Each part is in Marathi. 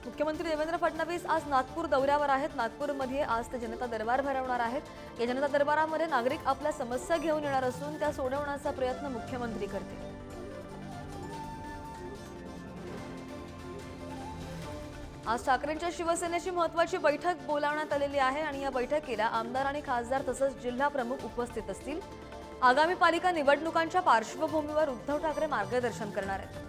मुख्यमंत्री देवेंद्र फडणवीस आज नागपूर दौऱ्यावर आहेत। नागपूरमध्ये आज ते जनता दरबार भरवणार आहेत। या जनता दरबारामध्ये नागरिक आपल्या समस्या घेऊन येणार असून त्या सोडवण्याचा प्रयत्न मुख्यमंत्री करतील। आज ठाकरेंच्या शिवसेनेची महत्त्वाची बैठक बोलावण्यात आलेली आहे आणि या बैठकीला आमदार आणि खासदार तसंच जिल्हा प्रमुख उपस्थित असतील। आगामी पालिका निवडणुकांच्या पार्श्वभूमीवर उद्धव ठाकरे मार्गदर्शन करणार आहेत।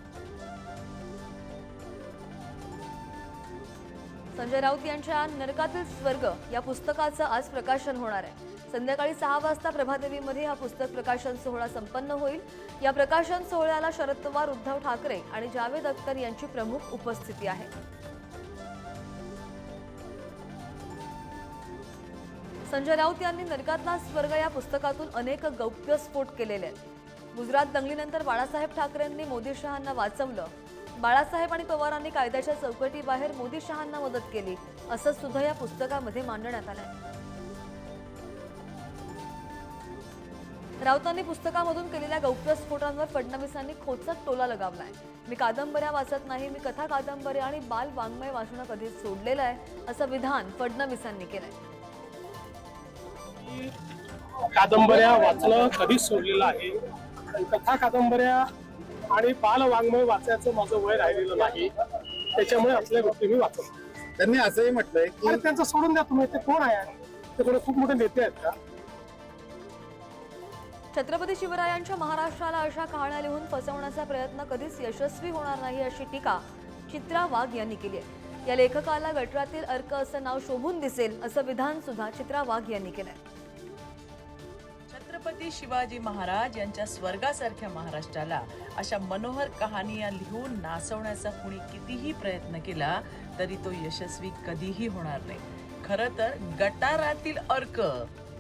संजय राऊत यांच्या नरकातील स्वर्ग या पुस्तकाचं आज प्रकाशन होणार आहे। संध्याकाळी 6 वाजता प्रभादेवीमध्ये हा पुस्तक प्रकाशन सोहळा संपन्न होईल। या प्रकाशन सोहळ्याला शरद पवार, उद्धव ठाकरे आणि जावेद अख्तर यांची प्रमुख उपस्थिती आहे। संजय राऊत यांनी नरकातला स्वर्ग या पुस्तकातून अनेक गौप्यस्फोट केलेले आहेत। गुजरात दंगलीनंतर बाळासाहेब ठाकरेंनी मोदी शहांना वाचवलं। बाळासाहेब आणि पवारांनी कायद्याच्या चौकटीबाहेर मोदी शहांना मदत केली असं सुद्धा या पुस्तकामध्ये मांडण्यात आलंय। राऊतांनी पुस्तकामधून केलेल्या गौप्यस्फोटांवर फडणवीसांनी खोचक टोला लगावलाय। मी कादंबऱ्या वाचत नाही, मी कथा कादंबऱ्या आणि बाल वाङ्मय वाचणं कधीच सोडलेलं आहे असं विधान फडणवीसांनी केलंय। कादंबऱ्या वाचणं कधीच सोडलेलं आहे। कथा कादंबऱ्या आणि बाल वाङ्मय वाचायचं माझं वय राहिलेलं नाही, त्याच्यामुळे असल्या गोष्टी मी वाचतो। त्यांनी असंही म्हटलंय की त्यांचं सोडून द्या, तुम्ही ते कोण आहे? ते कोणी खूप मोठे नेते आहेत का? छत्रपती शिवरायांच्या महाराष्ट्राला अशा कहाण्या लिहून फसवण्याचा प्रयत्न कधीच यशस्वी होणार नाही अशी टीका चित्रा वाघ यांनी केली आहे। या लेखकाला गटरातील अर्क असं नाव शोभून दिसेल असं विधान सुद्धा चित्रा वाघ यांनी केलंय। छत्रपती शिवाजी महाराज यांच्या स्वर्गासारख्या महाराष्ट्राला अशा मनोहर कहाणीया लिहून नाचवण्याचा कुणी कितीही प्रयत्न केला तरी तो यशस्वी कधीही होणार नाही। खरं तर गटारातील अर्क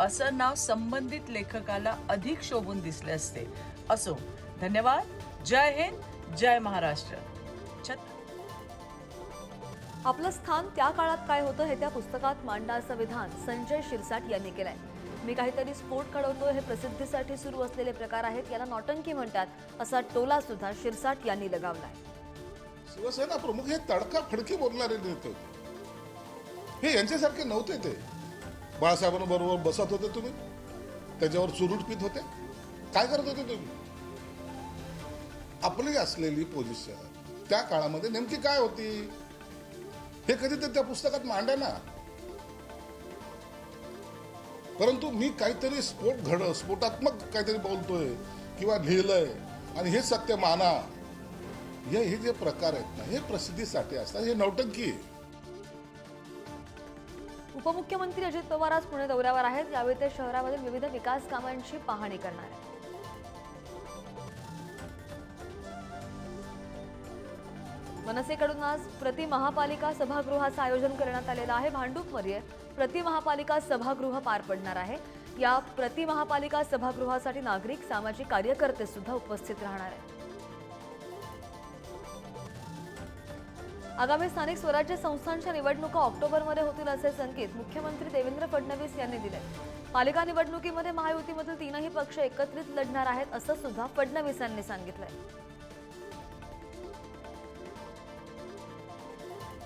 असं नाव संबंधित लेखकाला अधिक शोभून दिसले असते। असो, धन्यवाद। जय हिंद, जय महाराष्ट्र। आपलं स्थान त्या काळात काय होतं हे त्या पुस्तकात मांडा असं विधान संजय शिरसाट यांनी केलंय। मी काहीतरी स्फोट घडवतो, हे प्रसिद्धीसाठी सुरू असलेले प्रकार आहेत, याला नौटंकी म्हणतात असा टोला सुद्धा शिरसाट यांनी लगावलाय। शिवसेना प्रमुख हे तडका फडकी बोलणारे नेते होते, हे यांच्यासारखे नव्हते। ते बाळासाहेबांबरोबर बसत होते, तुम्ही त्याच्यावर चुरूट पित होते, काय करत होते तुम्ही? आपली असलेली पोझिशन त्या काळामध्ये नेमकी काय होती हे कधी तर त्या पुस्तकात मांडा ना। परंतु मी काहीतरी स्फोटात्मक काहीतरी बोलतोय किंवा लिहिलंय आणि हे सत्य माना, हे जे प्रकार आहेत ना, हे प्रसिद्धीसाठी असतात, हे नौटंकी आहे। उपमुख्यमंत्री अजित पवार आज पुणे दौऱ्यावर आहेत। यावेळी ते शहरामधील विविध विकास कामांची पाहणी करणार आहेत। मनसेकडून आज प्रति महापालिका सभागृहाचं आयोजन करण्यात आलेलं आहे। भांडूपमध्ये प्रति महापालिका सभागृह पार पडणार आहे। या प्रति महापालिका सभागृहासाठी नागरिक, सामाजिक कार्यकर्ते सुद्धा उपस्थित राहणार आहेत। आगामी स्थानिक स्वराज्य संस्थांच्या निवडणुका ऑक्टोबरमध्ये होतील असे संकेत मुख्यमंत्री देवेंद्र फडणवीस यांनी दिले। पालिका निवडणुकीमध्ये महायुतीमधील 3ही पक्ष एकत्रित लढणार आहेत असं सुद्धा फडणवीस यांनी सांगितलंय।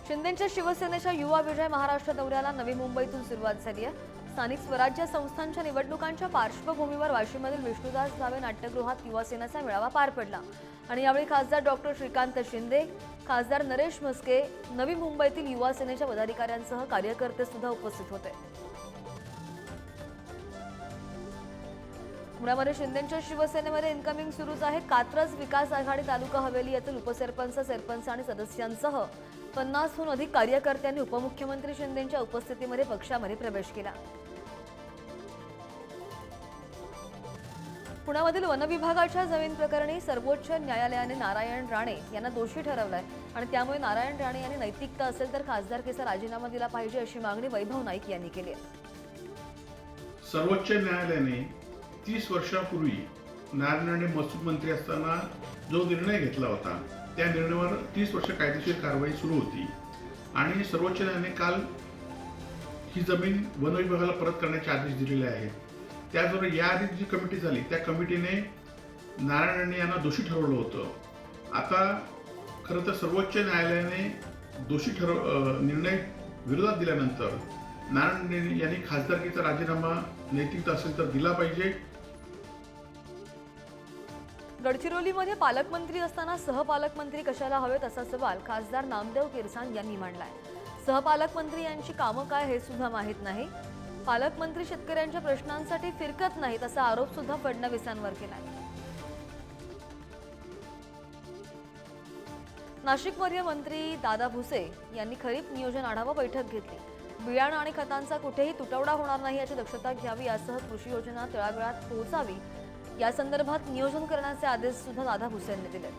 शिंदेच्या शिवसेनेच्या युवा विजय महाराष्ट्र दौऱ्याला नवी मुंबईतून सुरुवात झाली आहे। स्थानिक स्वराज्य संस्थांच्या निवडणुकांच्या पार्श्वभूमीवर वाशीमधील विष्णुदास भावे नाट्यगृहात युवासेनेचा मेळावा पार पडला आणि यावेळी खासदार डॉक्टर श्रीकांत शिंदे, खासदार नरेश म्हस्के, नवी मुंबईतील युवा सेनेच्या पदाधिकाऱ्यांसह कार्यकर्ते सुद्धा उपस्थित होते। पुण्यामध्ये शिंदेच्या शिवसेनेमध्ये इन्कमिंग सुरूच आहे। कात्रज विकास आघाडी तालुका हवेली येथील उपसरपंच, सरपंच आणि सदस्यांसह 50हून अधिक कार्यकर्त्यांनी उपमुख्यमंत्री शिंदेच्या उपस्थितीमध्ये पक्षामध्ये प्रवेश केला। पुण्यामधील वन विभागाच्या जमीन प्रकरणी सर्वोच्च न्यायालयाने नारायण राणे यांना दोषी ठरवलंय आणि त्यामुळे नारायण राणे यांनी नैतिकता असेल तर खासदारकीचा राजीनामा दिला पाहिजे अशी मागणी वैभव नाईक यांनी केली आहे। सर्वोच्च न्यायालयाने 30 वर्षापूर्वी नारायण राणे महसूल मंत्री असताना जो निर्णय घेतला होता त्या निर्णयावर 30 वर्ष कायदेशीर कारवाई सुरू होती आणि सर्वोच्च न्यायालयाने काल ही जमीन वन विभागाला परत करण्याचे आदेश दिलेले आहेत। त्याचबरोबर याआधी जी कमिटी झाली त्या कमिटीने नारायण राणे यांना दोषी ठरवलं होतं। आता खरं तर सर्वोच्च न्यायालयाने दोषी निर्णय विरोधात दिल्यानंतर नारायण यांनी खासदारकीचा राजीनामा नैतिकता असेल तर दिला पाहिजे. गडचिरोलीमध्ये पालकमंत्री असताना सहपालकमंत्री कशाला हवेत असा सवाल खासदार नामदेव किरसांग यांनी मांडलाय. सहपालकमंत्री यांची कामं काय हे सुद्धा माहीत नाही. पालकमंत्री शेतकऱ्यांच्या प्रश्नांसाठी फिरकत नाहीत असा आरोप सुद्धा फडणवीसांवर केलाय. नाशिकमध्ये मंत्री दादा भुसे यांनी खरीप नियोजन आढावा बैठक घेतली. बियाणं आणि खतांचा कुठेही तुटवडा होणार नाही याची दक्षता घ्यावी, यासह कृषी योजना तळागाळात पोहोचावी या संदर्भात नियोजन करण्याचे आदेश सुद्धा दादा भुसे यांनी दिले.